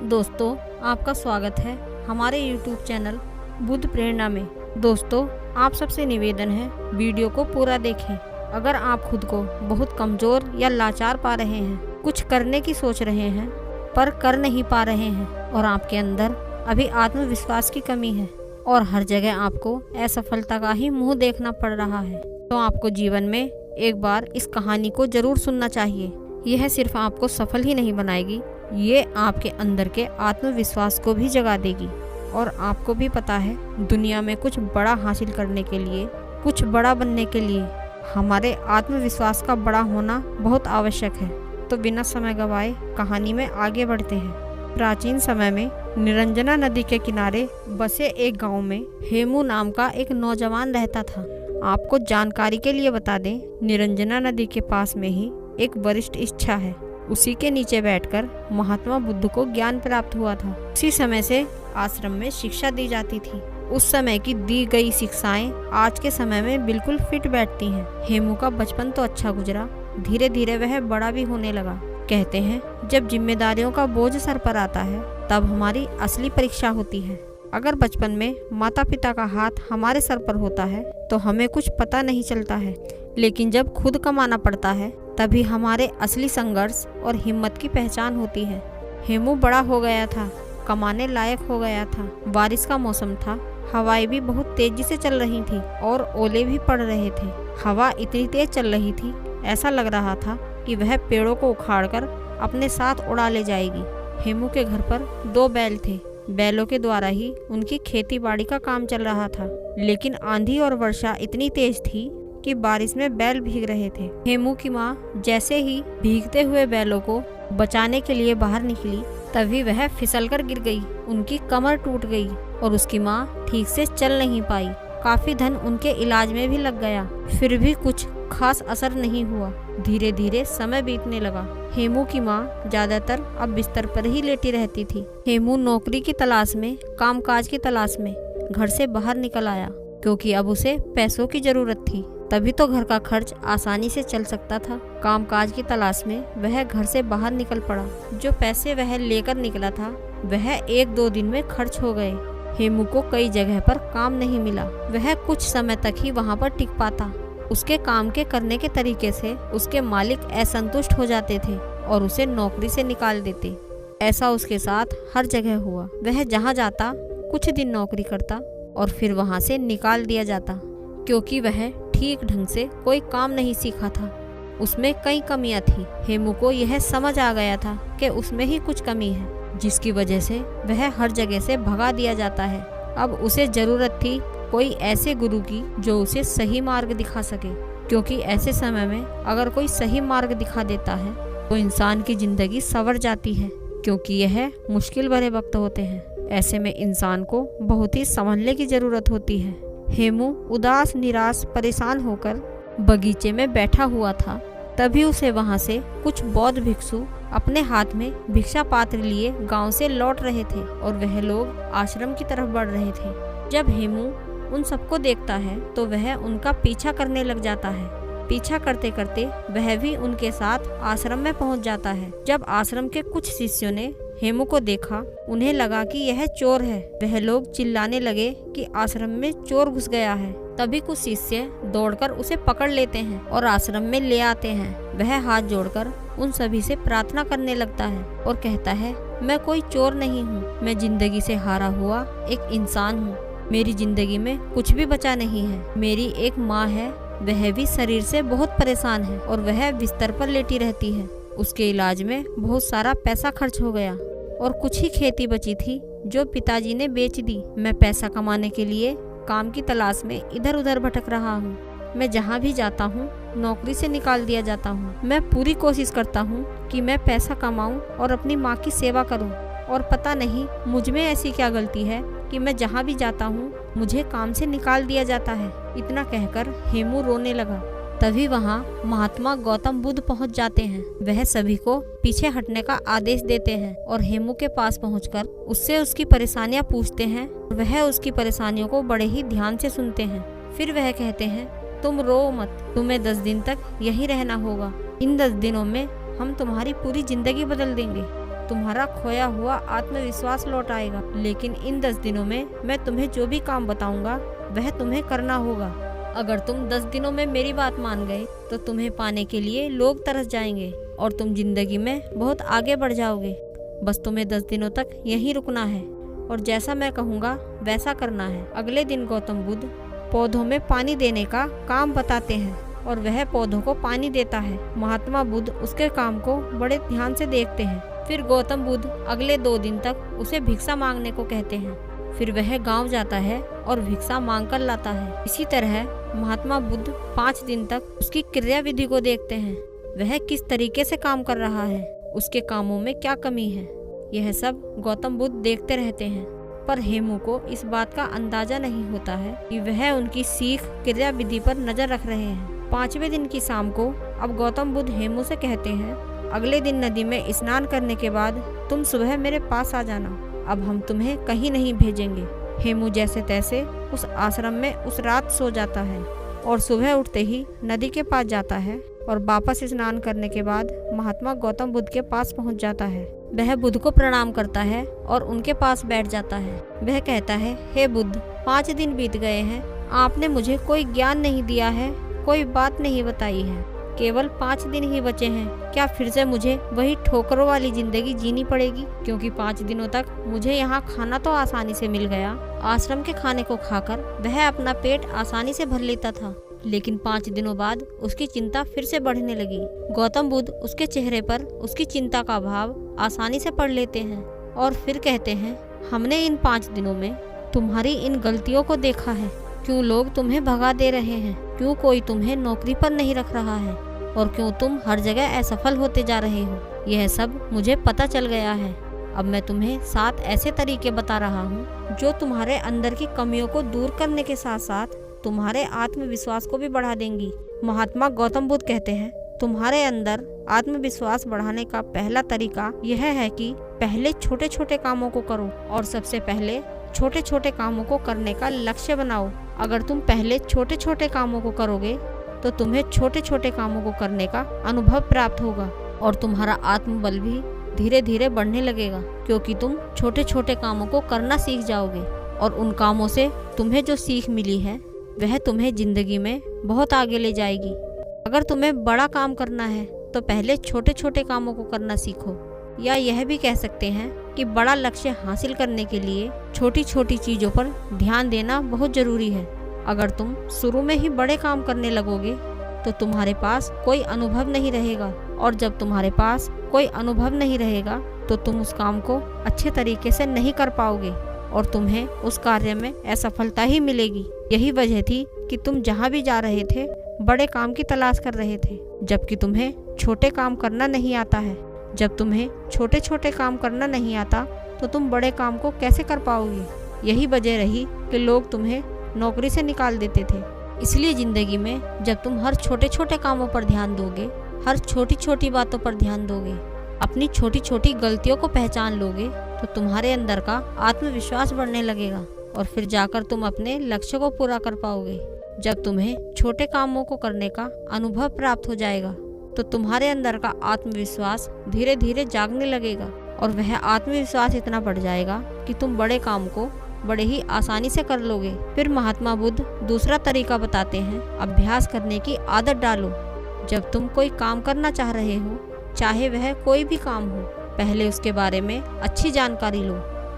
दोस्तों, आपका स्वागत है हमारे YouTube चैनल बुद्ध प्रेरणा में। दोस्तों, आप सबसे निवेदन है वीडियो को पूरा देखें। अगर आप खुद को बहुत कमज़ोर या लाचार पा रहे हैं, कुछ करने की सोच रहे हैं पर कर नहीं पा रहे हैं और आपके अंदर अभी आत्मविश्वास की कमी है और हर जगह आपको असफलता का ही मुंह देखना पड़ रहा है, तो आपको जीवन में एक बार इस कहानी को ज़रूर सुनना चाहिए। यह सिर्फ आपको सफल ही नहीं बनाएगी, ये आपके अंदर के आत्मविश्वास को भी जगा देगी। और आपको भी पता है, दुनिया में कुछ बड़ा हासिल करने के लिए, कुछ बड़ा बनने के लिए हमारे आत्मविश्वास का बड़ा होना बहुत आवश्यक है। तो बिना समय गवाए कहानी में आगे बढ़ते हैं। प्राचीन समय में निरंजना नदी के किनारे बसे एक गांव में हेमू नाम का एक नौजवान रहता था। आपको जानकारी के लिए बता दें, निरंजना नदी के पास में ही एक वरिष्ठ इच्छा है। उसी के नीचे बैठकर महात्मा बुद्ध को ज्ञान प्राप्त हुआ था। उसी समय से आश्रम में शिक्षा दी जाती थी। उस समय की दी गई शिक्षाएं आज के समय में बिल्कुल फिट बैठती हैं। हेमू का बचपन तो अच्छा गुजरा, धीरे धीरे वह बड़ा भी होने लगा। कहते हैं, जब जिम्मेदारियों का बोझ सर पर आता है तब हमारी असली परीक्षा होती है। अगर बचपन में माता पिता का हाथ हमारे सर पर होता है तो हमें कुछ पता नहीं चलता है, लेकिन जब खुद कमाना पड़ता है तभी हमारे असली संघर्ष और हिम्मत की पहचान होती है। हेमू बड़ा हो गया था, कमाने लायक हो गया था। बारिश का मौसम था, हवाएं भी बहुत तेजी से चल रही थी और ओले भी पड़ रहे थे। हवा इतनी तेज चल रही थी, ऐसा लग रहा था कि वह पेड़ों को उखाड़कर अपने साथ उड़ा ले जाएगी। हेमू के घर पर 2 बैल थे। बैलों के द्वारा ही उनकी खेती बाड़ी का काम चल रहा था, लेकिन आंधी और वर्षा इतनी तेज थी कि बारिश में बैल भीग रहे थे। हेमू की माँ जैसे ही भीगते हुए बैलों को बचाने के लिए बाहर निकली, तभी वह फिसलकर गिर गई। उनकी कमर टूट गई और उसकी माँ ठीक से चल नहीं पाई। काफी धन उनके इलाज में भी लग गया, फिर भी कुछ खास असर नहीं हुआ। धीरे धीरे समय बीतने लगा। हेमू की माँ ज्यादातर अब बिस्तर पर ही लेटी रहती थी। हेमू नौकरी की तलाश में, कामकाज की तलाश में घर से बाहर निकल आया, क्योंकि अब उसे पैसों की जरूरत थी। तभी तो घर का खर्च आसानी से चल सकता था। कामकाज की तलाश में वह घर से बाहर निकल पड़ा। जो पैसे वह लेकर निकला था वह 1-2 दिन में खर्च हो गए। हेमू को कई जगह पर काम नहीं मिला। वह कुछ समय तक ही वहां पर टिक पाता। उसके काम के करने के तरीके से उसके मालिक असंतुष्ट हो जाते थे और उसे नौकरी से निकाल देते। ऐसा उसके साथ हर जगह हुआ। वह जहाँ जाता कुछ दिन नौकरी करता और फिर वहाँ से निकाल दिया जाता, क्योंकि वह ठीक ढंग से कोई काम नहीं सीखा था। उसमें कई कमियां थी। हेमू को यह समझ आ गया था कि उसमें ही कुछ कमी है, जिसकी वजह से वह हर जगह से भगा दिया जाता है। अब उसे जरूरत थी कोई ऐसे गुरु की जो उसे सही मार्ग दिखा सके, क्योंकि ऐसे समय में अगर कोई सही मार्ग दिखा देता है तो इंसान की जिंदगी संवर जाती है, क्योंकि यह मुश्किल भरे वक्त होते हैं। ऐसे में इंसान को बहुत ही संभलने की जरूरत होती है। हेमू उदास, निराश, परेशान होकर बगीचे में बैठा हुआ था। तभी उसे वहां से कुछ बौद्ध भिक्षु अपने हाथ में भिक्षा पात्र लिए गांव से लौट रहे थे और वह लोग आश्रम की तरफ बढ़ रहे थे। जब हेमू उन सबको देखता है तो वह उनका पीछा करने लग जाता है। पीछा करते करते वह भी उनके साथ आश्रम में पहुंच जाता है। जब आश्रम के कुछ शिष्यों ने हेमू को देखा, उन्हें लगा कि यह चोर है। वह लोग चिल्लाने लगे कि आश्रम में चोर घुस गया है। तभी कुछ शिष्य दौड़कर उसे पकड़ लेते हैं और आश्रम में ले आते हैं। वह हाथ जोड़कर उन सभी से प्रार्थना करने लगता है और कहता है, मैं कोई चोर नहीं हूँ, मैं जिंदगी से हारा हुआ एक इंसान हूँ। मेरी जिंदगी में कुछ भी बचा नहीं है। मेरी एक माँ है, वह भी शरीर से बहुत परेशान है और वह बिस्तर पर लेटी रहती है। उसके इलाज में बहुत सारा पैसा खर्च हो गया और कुछ ही खेती बची थी जो पिताजी ने बेच दी। मैं पैसा कमाने के लिए काम की तलाश में इधर उधर भटक रहा हूँ। मैं जहाँ भी जाता हूँ नौकरी से निकाल दिया जाता हूँ। मैं पूरी कोशिश करता हूँ कि मैं पैसा कमाऊँ और अपनी माँ की सेवा करूँ, और पता नहीं मुझ में ऐसी क्या गलती है कि मैं जहाँ भी जाता हूँ मुझे काम से निकाल दिया जाता है। इतना कहकर हेमू रोने लगा। तभी वहाँ महात्मा गौतम बुद्ध पहुँच जाते हैं। वह सभी को पीछे हटने का आदेश देते हैं और हेमू के पास पहुंचकर उससे उसकी परेशानियां पूछते हैं। वह उसकी परेशानियों को बड़े ही ध्यान से सुनते हैं। फिर वह कहते हैं, तुम रो मत, तुम्हें 10 दिन तक यहीं रहना होगा। इन 10 दिनों में हम तुम्हारी पूरी जिंदगी बदल देंगे। तुम्हारा खोया हुआ आत्मविश्वास लौट आएगा। लेकिन इन 10 दिनों में मैं तुम्हें जो भी काम बताऊंगा वह तुम्हें करना होगा। अगर तुम 10 दिनों में मेरी बात मान गए तो तुम्हें पाने के लिए लोग तरस जाएंगे और तुम जिंदगी में बहुत आगे बढ़ जाओगे। बस तुम्हें 10 दिनों तक यहीं रुकना है और जैसा मैं कहूँगा वैसा करना है। अगले दिन गौतम बुद्ध पौधों में पानी देने का काम बताते हैं और वह पौधों को पानी देता है। महात्मा बुद्ध उसके काम को बड़े ध्यान से देखते हैं। फिर गौतम बुद्ध अगले 2 दिन तक उसे भिक्षा मांगने को कहते हैं। फिर वह गांव जाता है और भिक्षा मांग कर लाता है। इसी तरह महात्मा बुद्ध 5 दिन तक उसकी क्रिया विधि को देखते हैं, वह किस तरीके से काम कर रहा है, उसके कामों में क्या कमी है। यह सब गौतम बुद्ध देखते रहते हैं। पर हेमू को इस बात का अंदाजा नहीं होता है कि वह उनकी सीख क्रिया विधि पर नजर रख रहे हैं। 5वें दिन की शाम को अब गौतम बुद्ध हेमू से कहते हैं, अगले दिन नदी में स्नान करने के बाद तुम सुबह मेरे पास आ जाना। अब हम तुम्हें कहीं नहीं भेजेंगे। हेमू जैसे तैसे उस आश्रम में उस रात सो जाता है और सुबह उठते ही नदी के पास जाता है और वापस स्नान करने के बाद महात्मा गौतम बुद्ध के पास पहुंच जाता है। वह बुद्ध को प्रणाम करता है और उनके पास बैठ जाता है। वह कहता है, हे बुद्ध, 5 दिन बीत गए हैं, आपने मुझे कोई ज्ञान नहीं दिया है, कोई बात नहीं बताई है। केवल 5 दिन ही बचे हैं, क्या फिर से मुझे वही ठोकरों वाली जिंदगी जीनी पड़ेगी? क्योंकि 5 दिनों तक मुझे यहाँ खाना तो आसानी से मिल गया। आश्रम के खाने को खाकर वह अपना पेट आसानी से भर लेता था, लेकिन 5 दिनों बाद उसकी चिंता फिर से बढ़ने लगी। गौतम बुद्ध उसके चेहरे पर उसकी चिंता का भाव आसानी से पढ़ लेते हैं और फिर कहते हैं, हमने इन 5 दिनों में तुम्हारी इन गलतियों को देखा है। क्यों लोग तुम्हें भगा दे रहे हैं, क्यों कोई तुम्हें नौकरी पर नहीं रख रहा है और क्यों तुम हर जगह असफल होते जा रहे हो, यह सब मुझे पता चल गया है। अब मैं तुम्हें 7 ऐसे तरीके बता रहा हूँ जो तुम्हारे अंदर की कमियों को दूर करने के साथ साथ तुम्हारे आत्मविश्वास को भी बढ़ा देंगी। महात्मा गौतम बुद्ध कहते हैं, तुम्हारे अंदर आत्मविश्वास बढ़ाने का पहला तरीका यह है कि पहले छोटे छोटे कामों को करो और सबसे पहले छोटे छोटे कामों को करने का लक्ष्य बनाओ। अगर तुम पहले छोटे छोटे कामों को करोगे तो तुम्हें छोटे छोटे कामों को करने का अनुभव प्राप्त होगा और तुम्हारा आत्मबल भी धीरे धीरे बढ़ने लगेगा, क्योंकि तुम छोटे छोटे कामों को करना सीख जाओगे और उन कामों से तुम्हें जो सीख मिली है वह तुम्हें जिंदगी में बहुत आगे ले जाएगी। अगर तुम्हें बड़ा काम करना है तो पहले छोटे छोटे कामों को करना सीखो, या यह भी कह सकते हैं कि बड़ा लक्ष्य हासिल करने के लिए छोटी छोटी चीज़ों पर ध्यान देना बहुत ज़रूरी है। अगर तुम शुरू में ही बड़े काम करने लगोगे तो तुम्हारे पास कोई अनुभव नहीं रहेगा, और जब तुम्हारे पास कोई अनुभव नहीं रहेगा तो तुम उस काम को अच्छे तरीके से नहीं कर पाओगे और तुम्हें उस कार्य में असफलता ही मिलेगी। यही वजह थी कि तुम जहाँ भी जा रहे थे बड़े काम की तलाश कर रहे थे, जबकि तुम्हें छोटे काम करना नहीं आता है। जब तुम्हें छोटे छोटे काम करना नहीं आता तो तुम बड़े काम को कैसे कर पाओगे? यही वजह रही कि लोग तुम्हें नौकरी से निकाल देते थे। इसलिए ज़िंदगी में जब तुम हर छोटे छोटे कामों पर ध्यान दोगे, हर छोटी छोटी बातों पर ध्यान दोगे, अपनी छोटी छोटी गलतियों को पहचान लोगे, तो तुम्हारे अंदर का आत्मविश्वास बढ़ने लगेगा और फिर जाकर तुम अपने लक्ष्य को पूरा कर पाओगे। जब तुम्हें छोटे कामों को करने का अनुभव प्राप्त हो जाएगा तो तुम्हारे अंदर का आत्मविश्वास धीरे धीरे जागने लगेगा और वह आत्मविश्वास इतना बढ़ जाएगा कि तुम बड़े काम को बड़े ही आसानी से कर लोगे। फिर महात्मा बुद्ध दूसरा तरीका बताते हैं, अभ्यास करने की आदत डालो। जब तुम कोई काम करना चाह रहे हो, चाहे वह कोई भी काम हो, पहले उसके बारे में अच्छी जानकारी लो,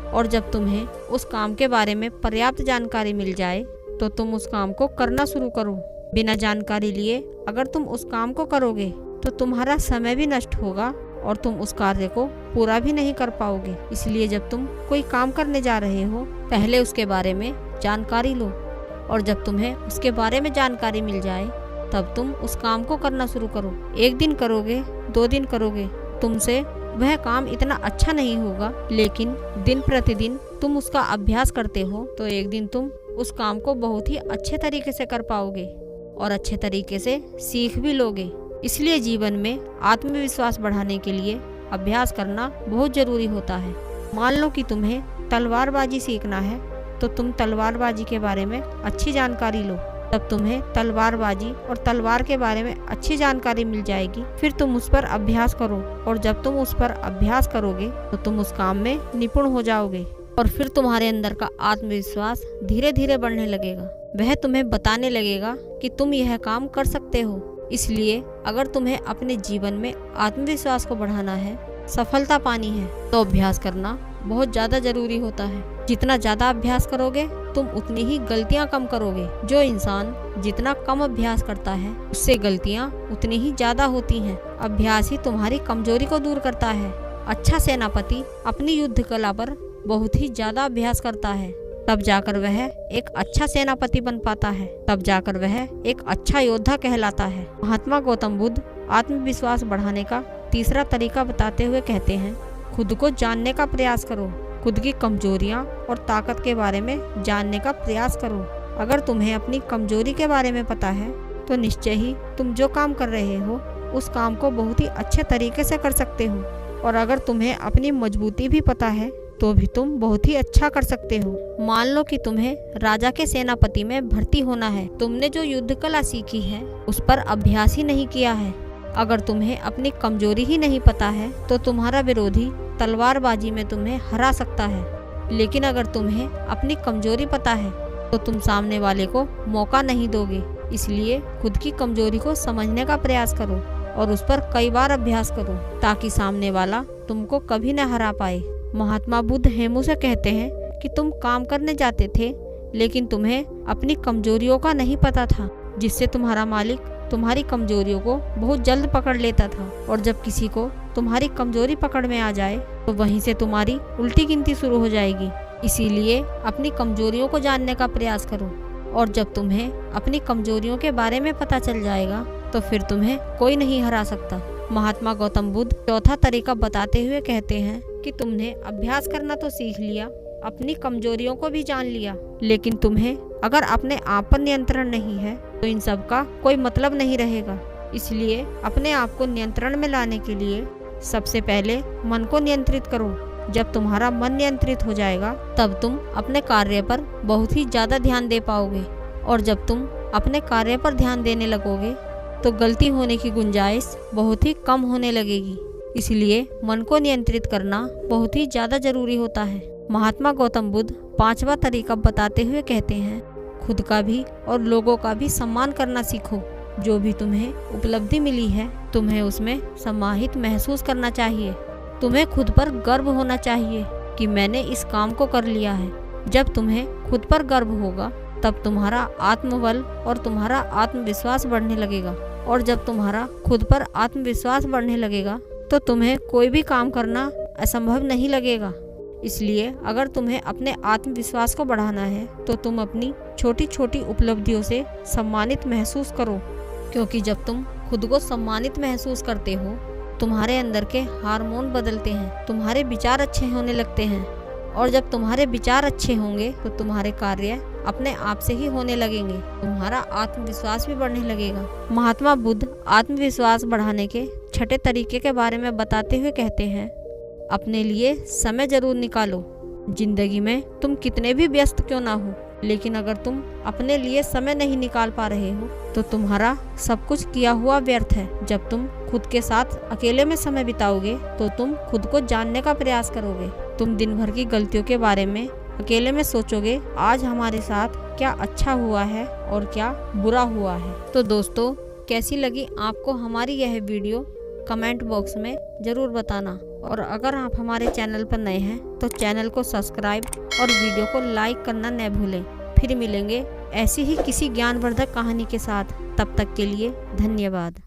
और जब तुम्हें उस काम के बारे में पर्याप्त जानकारी मिल जाए तो तुम उस काम को करना शुरू करो। बिना जानकारी लिए अगर तुम उस काम को करोगे तो तुम्हारा समय भी नष्ट होगा और तुम उस कार्य को पूरा भी नहीं कर पाओगे। इसलिए जब तुम कोई काम करने जा रहे हो, पहले उसके बारे में जानकारी लो, और जब तुम्हें उसके बारे में जानकारी मिल जाए तब तुम उस काम को करना शुरू करो। 1 दिन करोगे, 2 दिन करोगे, तुमसे वह काम इतना अच्छा नहीं होगा, लेकिन दिन प्रतिदिन तुम उसका अभ्यास करते हो तो एक दिन तुम उस काम को बहुत ही अच्छे तरीके से कर पाओगे और अच्छे तरीके से सीख भी लोगे। इसलिए जीवन में आत्मविश्वास बढ़ाने के लिए अभ्यास करना बहुत ज़रूरी होता है। मान लो कि तुम्हें तलवारबाजी सीखना है तो तुम तलवारबाजी के बारे में अच्छी जानकारी लो, तब तुम्हें तलवारबाजी और तलवार के बारे में अच्छी जानकारी मिल जाएगी। फिर तुम उस पर अभ्यास करो और जब तुम उस पर अभ्यास करोगे तो तुम उस काम में निपुण हो जाओगे और फिर तुम्हारे अंदर का आत्मविश्वास धीरे धीरे बढ़ने लगेगा। वह तुम्हें बताने लगेगा कि तुम यह काम कर सकते हो। इसलिए अगर तुम्हें अपने जीवन में आत्मविश्वास को बढ़ाना है, सफलता पानी है, तो अभ्यास करना बहुत ज़्यादा जरूरी होता है। जितना ज़्यादा अभ्यास करोगे तुम उतनी ही गलतियाँ कम करोगे। जो इंसान जितना कम अभ्यास करता है उससे गलतियाँ उतनी ही ज़्यादा होती हैं। अभ्यास ही तुम्हारी कमजोरी को दूर करता है। अच्छा सेनापति अपनी युद्ध कला पर बहुत ही ज़्यादा अभ्यास करता है, तब जाकर वह एक अच्छा सेनापति बन पाता है, तब जाकर वह एक अच्छा योद्धा कहलाता है। महात्मा गौतम बुद्ध आत्मविश्वास बढ़ाने का तीसरा तरीका बताते हुए कहते हैं, खुद को जानने का प्रयास करो। खुद की कमजोरियां और ताकत के बारे में जानने का प्रयास करो। अगर तुम्हें अपनी कमजोरी के बारे में पता है तो निश्चय ही तुम जो काम कर रहे हो उस काम को बहुत ही अच्छे तरीके से कर सकते हो। और अगर तुम्हें अपनी मजबूती भी पता है तो भी तुम बहुत ही अच्छा कर सकते हो। मान लो कि तुम्हें राजा के सेनापति में भर्ती होना है। तुमने जो युद्ध कला सीखी है उस पर अभ्यास ही नहीं किया है। अगर तुम्हें अपनी कमजोरी ही नहीं पता है तो तुम्हारा विरोधी तलवारबाजी में तुम्हें हरा सकता है। लेकिन अगर तुम्हें अपनी कमजोरी पता है तो तुम सामने वाले को मौका नहीं दोगे। इसलिए खुद की कमजोरी को समझने का प्रयास करो और उस पर कई बार अभ्यास करो ताकि सामने वाला तुमको कभी न हरा पाए। महात्मा बुद्ध हेमू से कहते हैं कि तुम काम करने जाते थे लेकिन तुम्हें अपनी कमजोरियों का नहीं पता था, जिससे तुम्हारा मालिक तुम्हारी कमजोरियों को बहुत जल्द पकड़ लेता था। और जब किसी को तुम्हारी कमजोरी पकड़ में आ जाए तो वहीं से तुम्हारी उल्टी गिनती शुरू हो जाएगी। इसीलिए अपनी कमजोरियों को जानने का प्रयास करो और जब तुम्हें अपनी कमजोरियों के बारे में पता चल जाएगा तो फिर तुम्हें कोई नहीं हरा सकता। महात्मा गौतम बुद्ध चौथा तरीका बताते हुए कहते हैं कि तुमने अभ्यास करना तो सीख लिया, अपनी कमजोरियों को भी जान लिया, लेकिन तुम्हें अगर अपने आप पर नियंत्रण नहीं है तो इन सब का कोई मतलब नहीं रहेगा। इसलिए अपने आप को नियंत्रण में लाने के लिए सबसे पहले मन को नियंत्रित करो। जब तुम्हारा मन नियंत्रित हो जाएगा तब तुम अपने कार्य पर बहुत ही ज़्यादा ध्यान दे पाओगे और जब तुम अपने कार्य पर ध्यान देने लगोगे तो गलती होने की गुंजाइश बहुत ही कम होने लगेगी। इसलिए मन को नियंत्रित करना बहुत ही ज़्यादा जरूरी होता है। महात्मा गौतम बुद्ध पांचवा तरीका बताते हुए कहते हैं, खुद का भी और लोगों का भी सम्मान करना सीखो। जो भी तुम्हें उपलब्धि मिली है तुम्हें उसमें सम्मानित महसूस करना चाहिए। तुम्हें खुद पर गर्व होना चाहिए कि मैंने इस काम को कर लिया है। जब तुम्हें खुद पर गर्व होगा तब तुम्हारा आत्मबल और तुम्हारा आत्मविश्वास बढ़ने लगेगा और जब तुम्हारा खुद पर आत्मविश्वास बढ़ने लगेगा तो तुम्हें कोई भी काम करना असंभव नहीं लगेगा। इसलिए अगर तुम्हें अपने आत्मविश्वास को बढ़ाना है तो तुम अपनी छोटी छोटी उपलब्धियों से सम्मानित महसूस करो, क्योंकि जब तुम खुद को सम्मानित महसूस करते हो तुम्हारे अंदर के हार्मोन बदलते हैं, तुम्हारे विचार अच्छे होने लगते हैं और जब तुम्हारे विचार अच्छे होंगे तो तुम्हारे कार्य अपने आप से ही होने लगेंगे, तुम्हारा आत्मविश्वास भी बढ़ने लगेगा। महात्मा बुद्ध आत्मविश्वास बढ़ाने के छठे तरीके के बारे में बताते हुए कहते हैं, अपने लिए समय जरूर निकालो। जिंदगी में तुम कितने भी व्यस्त क्यों ना हो, लेकिन अगर तुम अपने लिए समय नहीं निकाल पा रहे हो तो तुम्हारा सब कुछ किया हुआ व्यर्थ है। जब तुम खुद के साथ अकेले में समय बिताओगे तो तुम खुद को जानने का प्रयास करोगे। तुम दिन भर की गलतियों के बारे में अकेले में सोचोगे, आज हमारे साथ क्या अच्छा हुआ है और क्या बुरा हुआ है। तो दोस्तों, कैसी लगी आपको हमारी यह वीडियो कमेंट बॉक्स में ज़रूर बताना और अगर आप हमारे चैनल पर नए हैं तो चैनल को सब्सक्राइब और वीडियो को लाइक करना न भूलें। फिर मिलेंगे ऐसी ही किसी ज्ञानवर्धक कहानी के साथ। तब तक के लिए धन्यवाद।